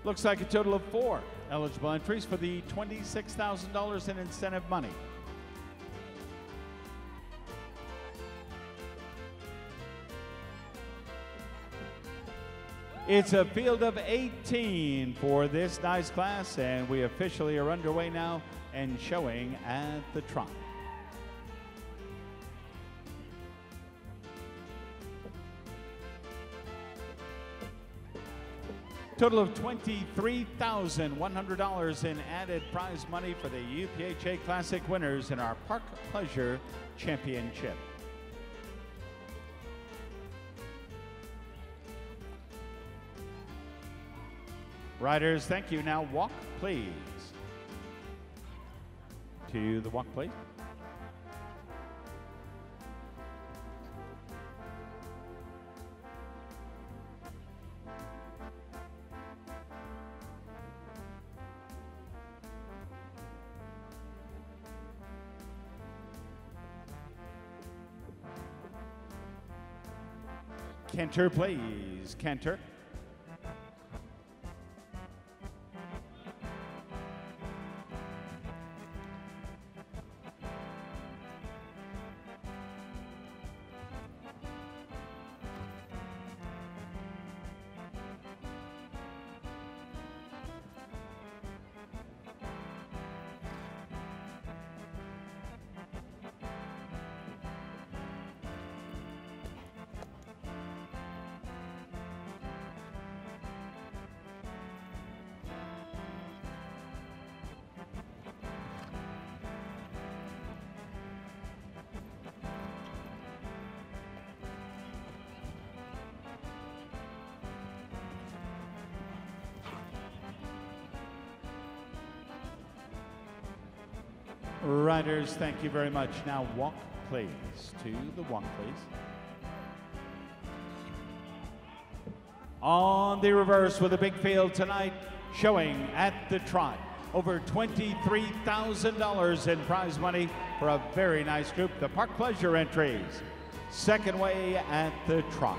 Looks like a total of 4 eligible entries for the $26,000 in incentive money. It's a field of 18 for this nice class, and we officially are underway now and showing at the trot. Total of $23,100 in added prize money for the UPHA Classic winners in our Park Pleasure Championship. Riders, thank you. Now walk, please. To the walk, please. Canter, please. Canter. Riders, thank you very much. Now walk, please. To the walk, please. On the reverse with a big field tonight, showing at the trot. Over $23,000 in prize money for a very nice group. The Park Pleasure entries. Second way at the trot.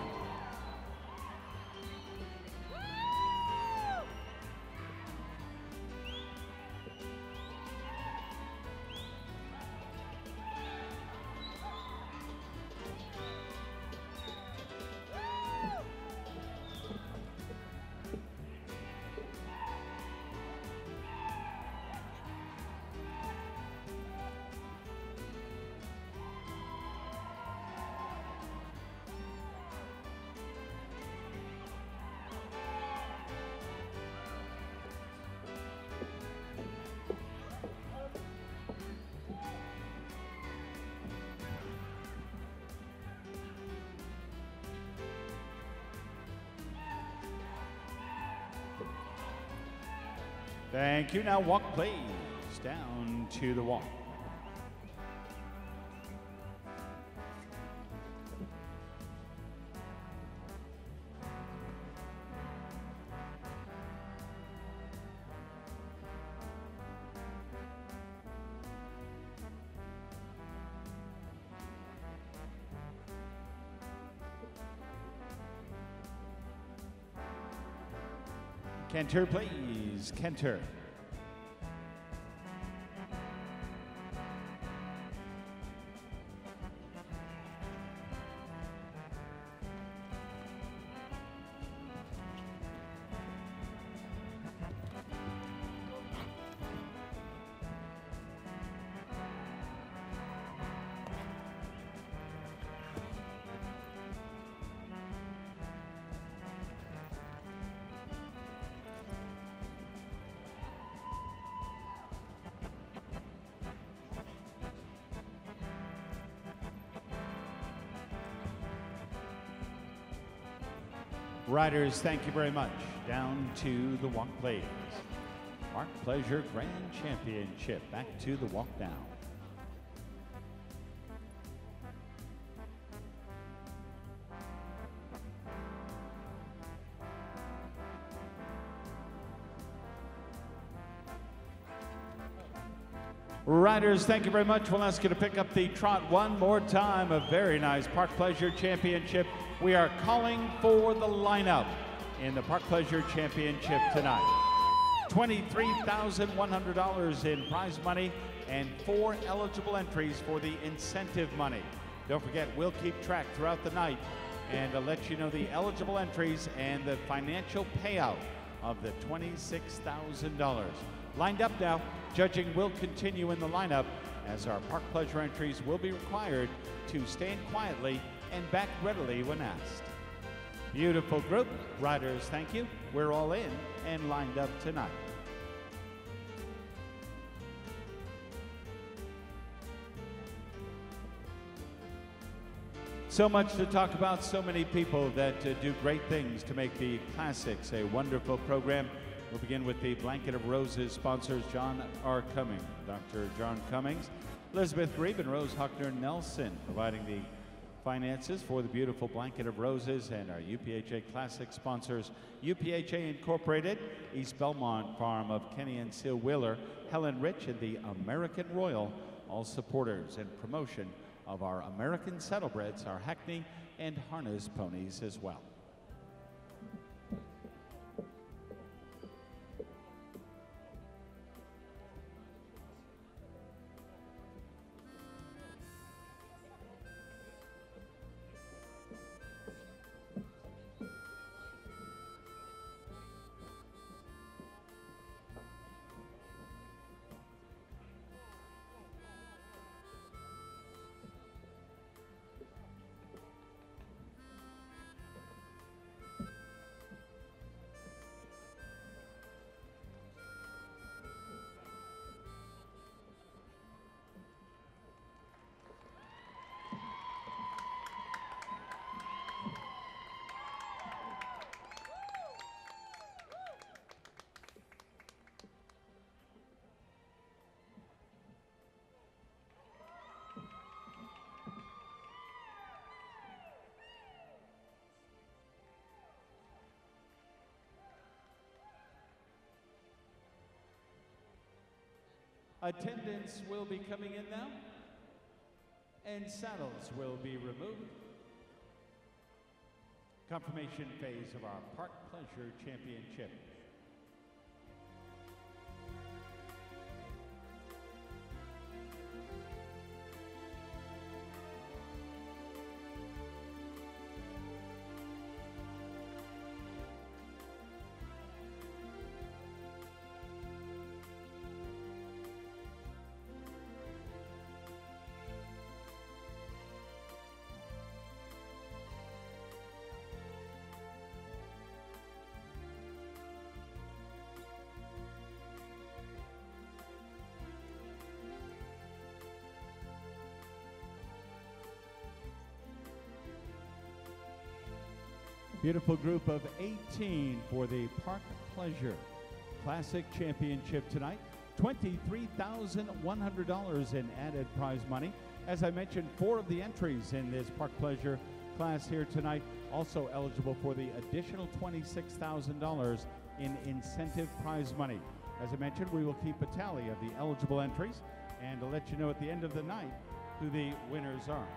Thank you. Now walk, please. Down to the walk. Canter, please. Canter. Riders, thank you very much. Down to the walk, please. Park Pleasure Grand Championship. Back to the walk down. Riders, thank you very much. We'll ask you to pick up the trot one more time. A very nice Park Pleasure Championship. We are calling for the lineup in the Park Pleasure Championship tonight. $23,100 in prize money and 4 eligible entries for the incentive money. Don't forget, we'll keep track throughout the night and let you know the eligible entries and the financial payout of the $26,000. Lined up now, judging will continue in the lineup as our Park Pleasure entries will be required to stand quietly and back readily when asked. Beautiful group. Riders, thank you. We're all in and lined up tonight. So much to talk about, so many people that do great things to make the Classics a wonderful program. We'll begin with the Blanket of Roses sponsors, John R. Cummings, Dr. John Cummings, Elizabeth Grebe, and Rose Huckner Nelson, providing the finances for the beautiful Blanket of Roses, and our UPHA Classic sponsors, UPHA Incorporated, East Belmont Farm of Kenny and Seal Wheeler, Helen Rich, and the American Royal, all supporters and promotion of our American Saddlebreds, our Hackney and Harness ponies as well. Attendants will be coming in now, and saddles will be removed. Confirmation phase of our Park Pleasure Championship. Beautiful group of 18 for the Park Pleasure Classic Championship tonight. $23,100 in added prize money. As I mentioned, 4 of the entries in this Park Pleasure class here tonight also eligible for the additional $26,000 in incentive prize money. As I mentioned, we will keep a tally of the eligible entries and to let you know at the end of the night who the winners are.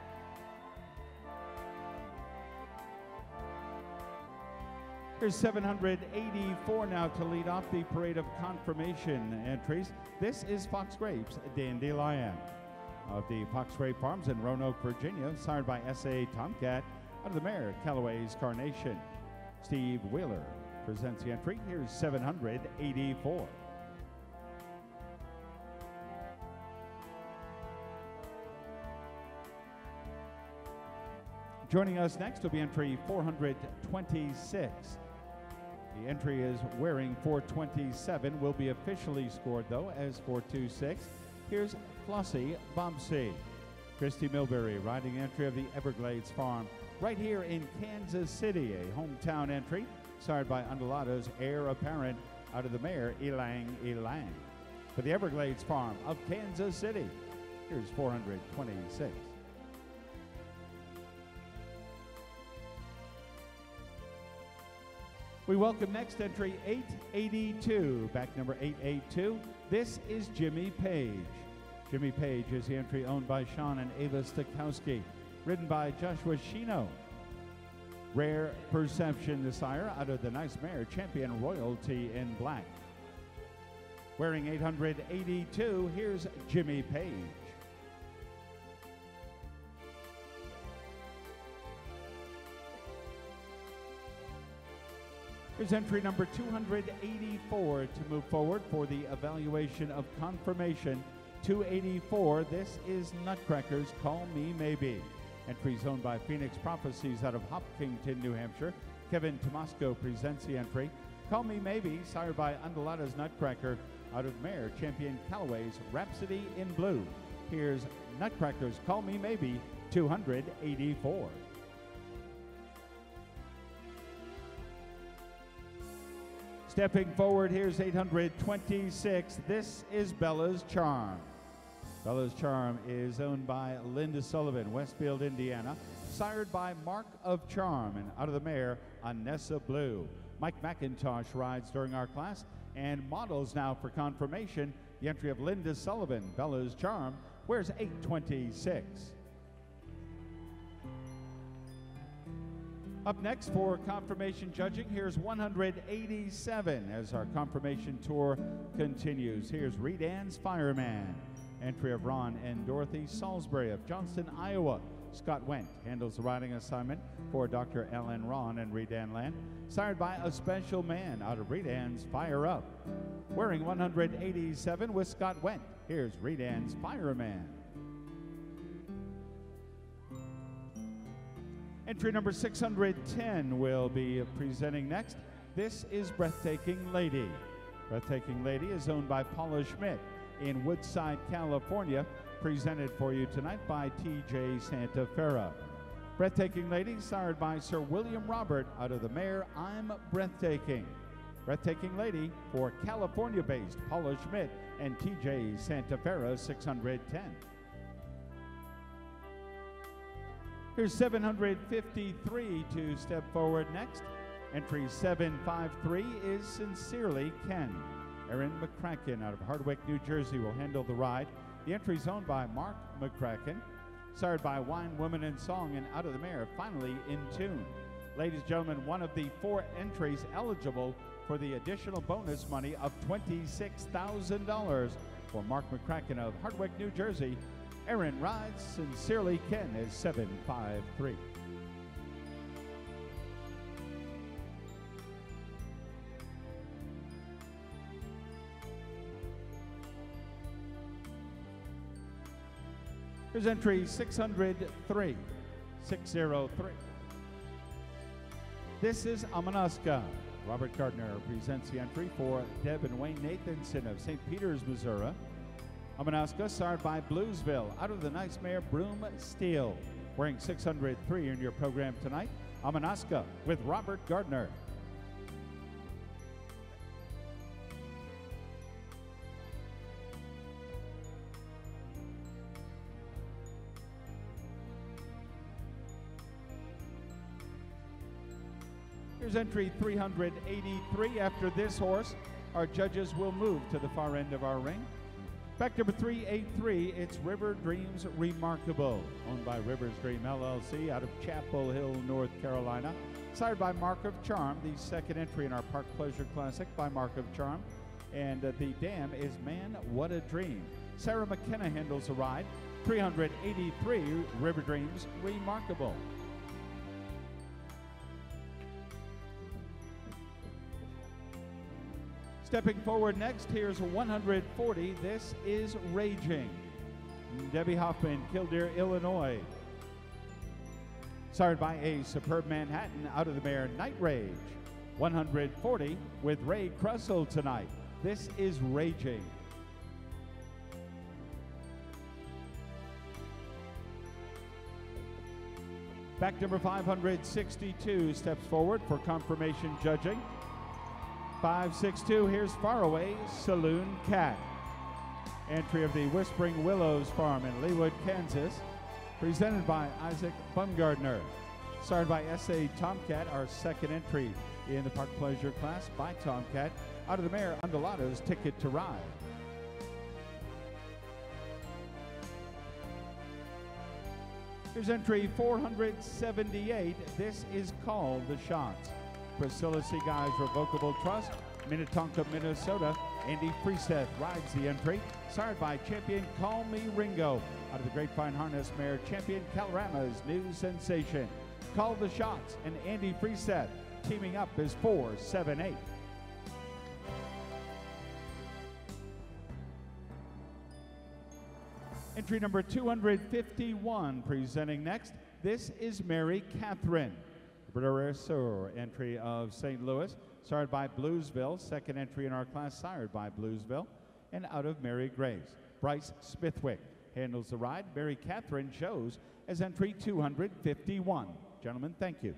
Here's 784 now to lead off the parade of confirmation entries. This is Fox Grape's Dandelion of the Fox Grape Farms in Roanoke, Virginia, sired by S.A. Tomcat out of the mare Callaway's Carnation. Steve Wheeler presents the entry. Here's 784. Joining us next will be entry 426. The entry is wearing 427, will be officially scored though as 426. Here's Flossie Bombsey. Christy Milbury riding the entry of the Everglades Farm right here in Kansas City, a hometown entry, sired by Undulato's Heir Apparent out of the mare Elang Elang. For the Everglades Farm of Kansas City, here's 426. We welcome next entry 882, back number 882. This is Jimmy Page. Jimmy Page is the entry owned by Sean and Ava Stokowski, ridden by Joshua Shino. Rare Perception, the sire, out of the nice mare, Champion Royalty in black. Wearing 882, here's Jimmy Page. Here's entry number 284 to move forward for the evaluation of confirmation. 284, this is Nutcrackers, Call Me Maybe. Entry owned by Phoenix Prophecies out of Hopkinton, New Hampshire. Kevin Tomasco presents the entry. Call Me Maybe, sired by Undulata's Nutcracker out of mare, Champion Callaway's Rhapsody in Blue. Here's Nutcrackers, Call Me Maybe, 284. Stepping forward, here's 826. This is Bella's Charm. Bella's Charm is owned by Linda Sullivan, Westfield, Indiana. Sired by Mark of Charm, and out of the mare, Anessa Blue. Mike McIntosh rides during our class, and models now for confirmation. The entry of Linda Sullivan, Bella's Charm, wears 826. Up next for confirmation judging, here's 187 as our confirmation tour continues. Here's Reed Ann's Fireman. Entry of Ron and Dorothy Salisbury of Johnston, Iowa. Scott Wendt handles the riding assignment for Dr. Ellen Ron and Reed Ann Land. Sired by A Special Man out of Reed Ann's Fire Up. Wearing 187 with Scott Wendt, here's Reed Ann's Fireman. Entry number 610 will be presenting next. This is Breathtaking Lady. Breathtaking Lady is owned by Paula Schmidt in Woodside, California. Presented for you tonight by T.J. Santafera. Breathtaking Lady, sired by Sir William Robert out of the mare, I'm Breathtaking. Breathtaking Lady for California-based Paula Schmidt and T.J. Santafera, 610. Here's 753 to step forward next. Entry 753 is Sincerely Ken. Erin McCracken out of Hardwick, New Jersey will handle the ride. The entry is owned by Mark McCracken, sired by Wine, Woman, and Song, and out of the mare, Finally in Tune. Ladies and gentlemen, one of the 4 entries eligible for the additional bonus money of $26,000 for Mark McCracken of Hardwick, New Jersey. Erin rides Sincerely Ken is 753. Here's entry 603. 603. This is Amanaska. Robert Gardner presents the entry for Deb and Wayne Nathanson of St. Peters, Missouri. Amanaska, sired by Bluesville, out of the nice mare Broom Steel. Wearing 603 in your program tonight, Amanaska with Robert Gardner. Here's entry 383. After this horse, our judges will move to the far end of our ring. Back number 383, it's River Dreams Remarkable, owned by Rivers Dream LLC out of Chapel Hill, North Carolina. Sired by Mark of Charm, the second entry in our Park Pleasure Classic by Mark of Charm. And the dam is Man, What a Dream. Sarah McKenna handles the ride. 383, River Dreams Remarkable. Stepping forward next, here's 140. This is Raging. Debbie Hoffman, Kildare, Illinois. Sired by A Superb Manhattan out of the mare Night Rage. 140 with Ray Crussell tonight. This is Raging. Back number 562 steps forward for confirmation judging. 562, here's Faraway Saloon Cat. Entry of the Whispering Willows Farm in Leawood, Kansas. Presented by Isaac Bumgardner. Started by S.A. Tomcat, our second entry in the Park Pleasure class by Tomcat. Out of the mare, Undulata's Ticket to Ride. Here's entry 478. This is called the Shots. Priscilla Seaguy's Revocable Trust, Minnetonka, Minnesota. Andy Freeseth rides the entry, sired by champion Call Me Ringo. Out of the Grapevine Harness mare, champion Calorama's New Sensation. Call the Shots and Andy Freeseth teaming up is 478. Entry number 251 presenting next. This is Mary Catherine. Bredouin entry of St. Louis, sired by Bluesville. Second entry in our class, sired by Bluesville. And out of Mary Graves. Bryce Smithwick handles the ride. Mary Catherine shows as entry 251. Gentlemen, thank you.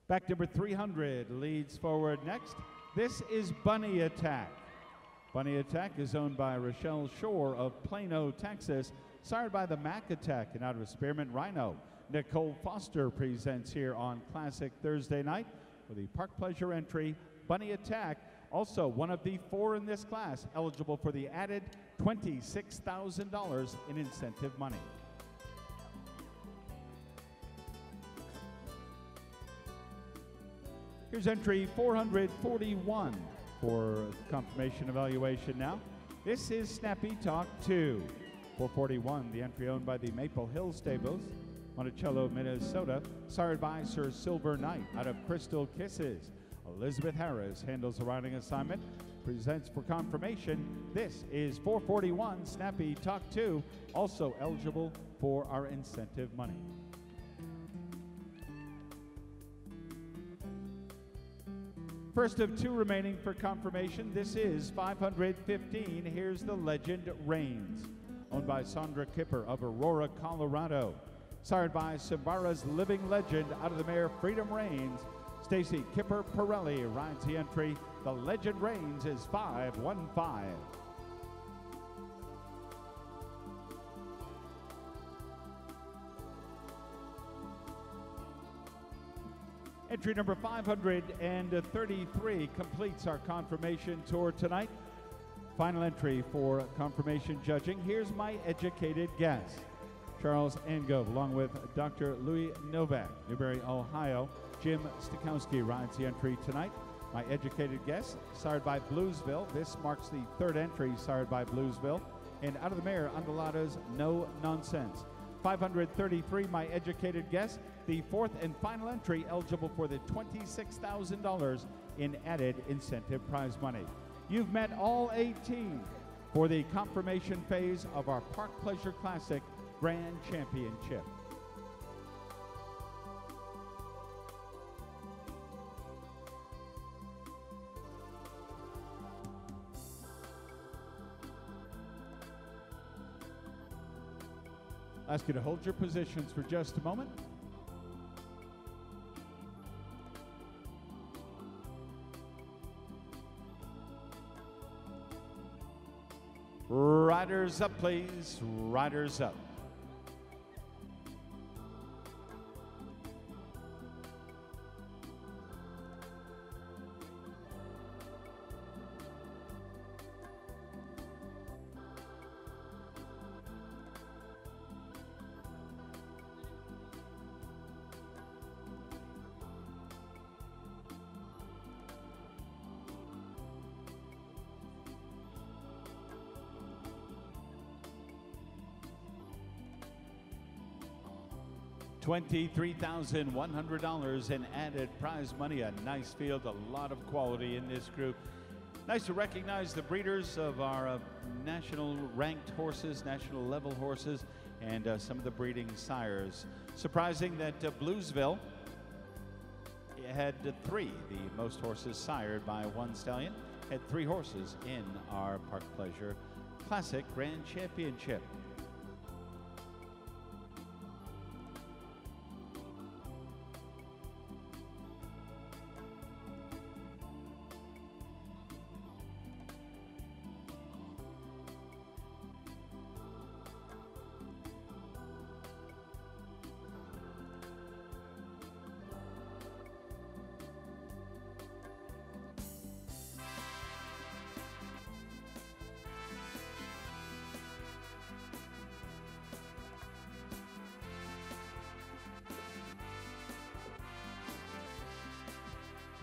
Back number 300 leads forward next. This is Bunny Attack. Bunny Attack is owned by Rochelle Shore of Plano, Texas, sired by the Mac Attack and out of Spearmint Rhino. Nicole Foster presents here on Classic Thursday night with the Park Pleasure entry, Bunny Attack, also one of the 4 in this class, eligible for the added $26,000 in incentive money. Here's entry 441 for confirmation evaluation now. This is Snappy Talk 2. 441, the entry owned by the Maple Hill Stables, Monticello, Minnesota, sired by Sir Silver Knight out of Crystal Kisses. Elizabeth Harris handles the riding assignment, presents for confirmation. This is 441, Snappy Talk 2, also eligible for our incentive money. First of 2 remaining for confirmation. This is 515. Here's the Legend Reigns, owned by Sandra Kipper of Aurora, Colorado. Sired by Sambara's Living Legend out of the mare Freedom Reigns. Stacy Kipper Pirelli rides the entry. The Legend Reigns is 515. Entry number 533 completes our confirmation tour tonight. Final entry for confirmation judging. Here's my educated guess. Charles Angove, along with Dr. Louis Novak, Newberry, Ohio. Jim Stikowski rides the entry tonight. My educated guess, sired by Bluesville. This marks the 3rd entry sired by Bluesville. And out of the mare, Andalada's No Nonsense. 533, my educated guess, the 4th and final entry eligible for the $26,000 in added incentive prize money. You've met all 18 for the confirmation phase of our Park Pleasure Classic Grand Championship. I'll ask you to hold your positions for just a moment. Riders up, please. Riders up. $23,100 in added prize money. A nice field, a lot of quality in this group. Nice to recognize the breeders of our national ranked horses, national level horses, and some of the breeding sires. Surprising that Bluesville had 3, the most horses sired by one stallion, had 3 horses in our Park Pleasure Classic Grand Championship.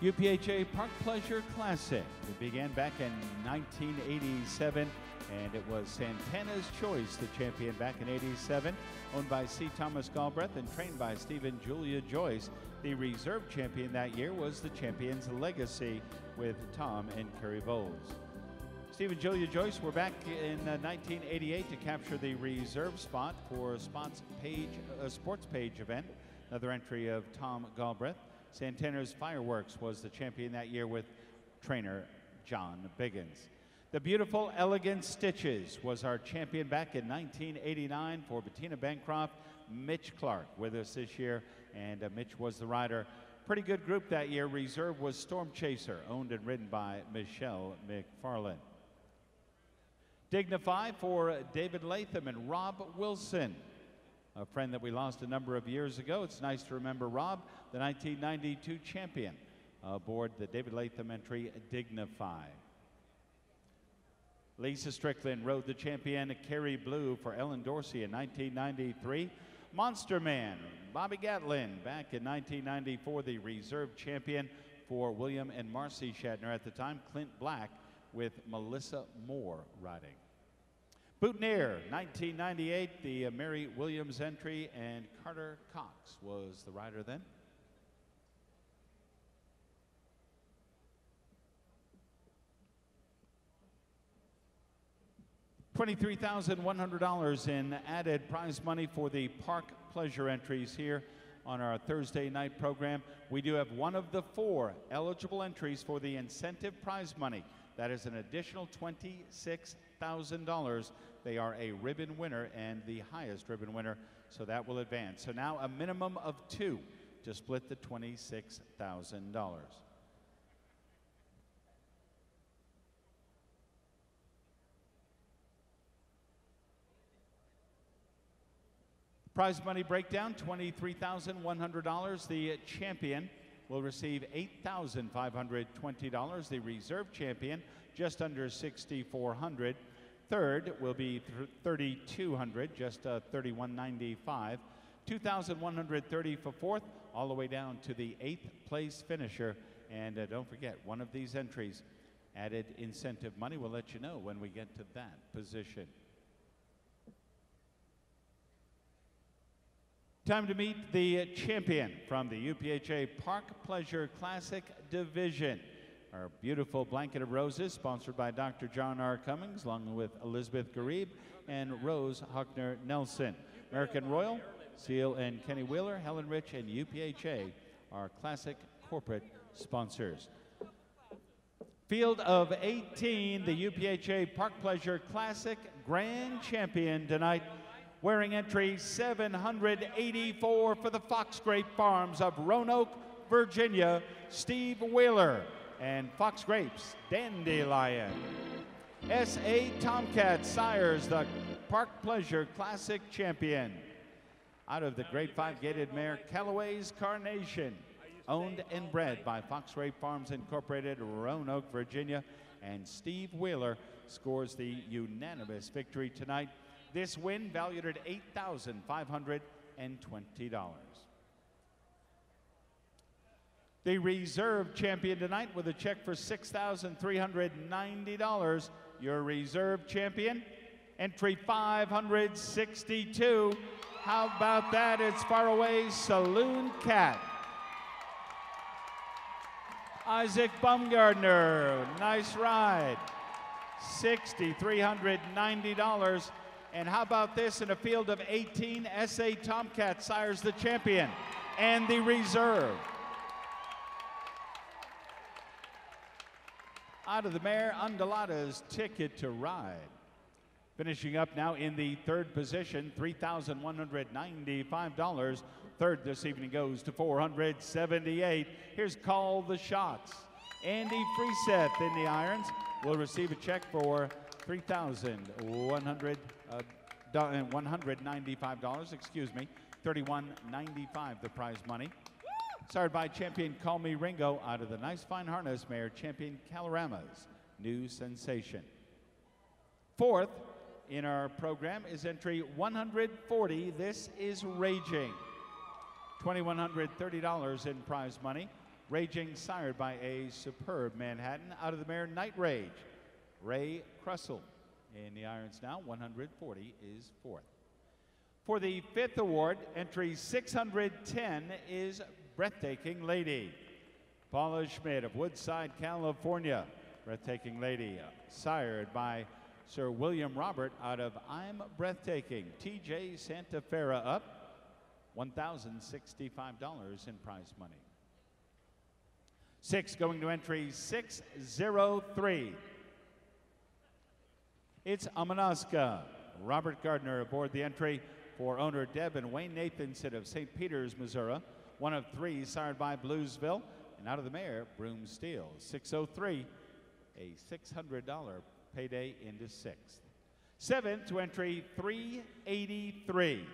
UPHA Park Pleasure Classic. It began back in 1987, and it was Santana's Choice, the champion back in '87, owned by C. Thomas Galbraith and trained by Stephen Julia Joyce. The reserve champion that year was the Champion's Legacy with Tom and Kerry Bowles. Stephen Julia Joyce were back in 1988 to capture the reserve spot for a sports page event. Another entry of Tom Galbraith. Santana's Fireworks was the champion that year with trainer John Biggins. The Beautiful Elegant Stitches was our champion back in 1989 for Bettina Bancroft. Mitch Clark with us this year, and Mitch was the rider. Pretty good group that year. Reserve was Storm Chaser, owned and ridden by Michelle McFarland. Dignify for David Latham and Rob Wilson, a friend that we lost a number of years ago. It's nice to remember Rob, the 1992 champion, aboard the David Latham entry Dignify. Lisa Strickland rode the champion Carrie Blue for Ellen Dorsey in 1993. Monster Man, Bobby Gatlin, back in 1994, the reserve champion for William and Marcy Shatner at the time. Clint Black with Melissa Moore riding. Boutonniere, 1998, the Mary Williams entry, and Carter Cox was the rider then. $23,100 in added prize money for the Park Pleasure entries here on our Thursday night program. We do have one of the 4 eligible entries for the incentive prize money. That is an additional $26,000. They are a ribbon winner and the highest ribbon winner, so that will advance. So now a minimum of 2 to split the $26,000. Prize money breakdown, $23,100. The champion will receive $8,520. The reserve champion, just under $6,400. Third will be $3,200, just $3,195. $2,130 for fourth, all the way down to the 8th place finisher. And don't forget, one of these entries added incentive money. We'll let you know when we get to that position. Time to meet the champion from the UPHA Park Pleasure Classic Division. Our beautiful Blanket of Roses, sponsored by Dr. John R. Cummings, along with Elizabeth Garib and Rose Huckner Nelson. American Royal, Seal and Kenny Wheeler, Helen Rich, and UPHA are classic corporate sponsors. Field of 18, the UPHA Park Pleasure Classic Grand Champion tonight, wearing entry 784 for the Fox Grape Farms of Roanoke, Virginia, Steve Wheeler, and Fox Grapes Dandelion. S.A. Tomcat sires the Park Pleasure Classic Champion. Out of the Grade 5 gaited mare Callaway's Carnation, owned and bred by Fox Grape Farms Incorporated, Roanoke, Virginia, and Steve Wheeler scores the unanimous victory tonight. This win valued at $8,520. The reserve champion tonight with a check for $6,390. Your reserve champion, entry 562. How about that? It's Faraway Saloon Cat. Isaac Baumgardner, nice ride. $6,390. And how about this, in a field of 18, S.A. Tomcat sires the champion and the reserve. Out of the mare, Undulata's Ticket to Ride. Finishing up now in the third position, $3,195. Third this evening goes to $478. Here's Call the Shots. Andy Freeseth in the irons will receive a check for $3,195, excuse me, $3,195 the prize money. Started by champion Call Me Ringo out of the nice fine harness mare champion Calorama's New Sensation. Fourth in our program is entry 140. This is Raging. $2,130 in prize money. Raging, sired by a superb Manhattan. Out of the mare, Night Rage, Ray Crussell. In the irons now, 140 is fourth. For the fifth award, entry 610 is Breathtaking Lady. Paula Schmidt of Woodside, California. Breathtaking Lady, sired by Sir William Robert out of I'm Breathtaking. TJ Santafera up, $1,065 in prize money. 6 going to entry 603. It's Amanaska. Robert Gardner aboard the entry for owner Deb and Wayne Nathanson of St. Peters, Missouri. 1 of 3, sired by Bluesville. And out of the mare, Broom Steel. 603, a $600 payday into 6th. 7th to entry 383.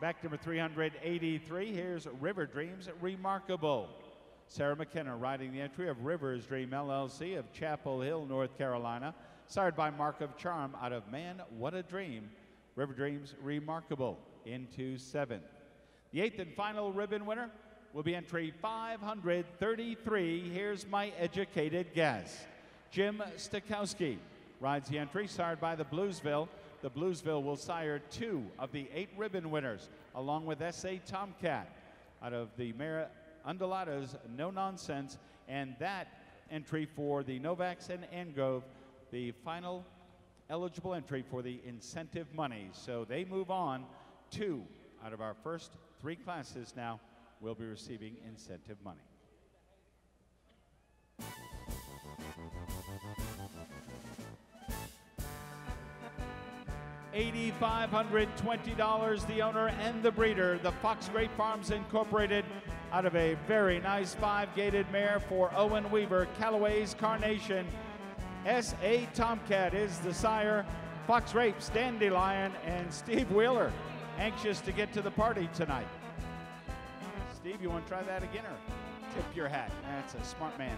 Back number 383, here's River Dreams Remarkable. Sarah McKenna riding the entry of Rivers Dream LLC of Chapel Hill, North Carolina. Sired by Mark of Charm out of Man, What a Dream. River Dreams Remarkable into 7th. The 8th and final ribbon winner will be entry 533. Here's My Educated Guess. Jim Stakowski rides the entry, sired by the Bluesville. The Bluesville will sire 2 of the 8 ribbon winners, along with S.A. Tomcat out of the mare Undulata's No Nonsense, and that entry for the Novaks and Angrove, the final eligible entry for the incentive money. So they move on. 2 out of our first 3 classes now will be receiving incentive money. $8,520, the owner and the breeder, the Fox Grape Farms Incorporated, out of a very nice 5-gated mare for Owen Weaver, Callaway's Carnation. S.A. Tomcat is the sire. Fox Grapes, Dandelion, and Steve Wheeler, anxious to get to the party tonight. Steve, you want to try that again or tip your hat? That's a smart man.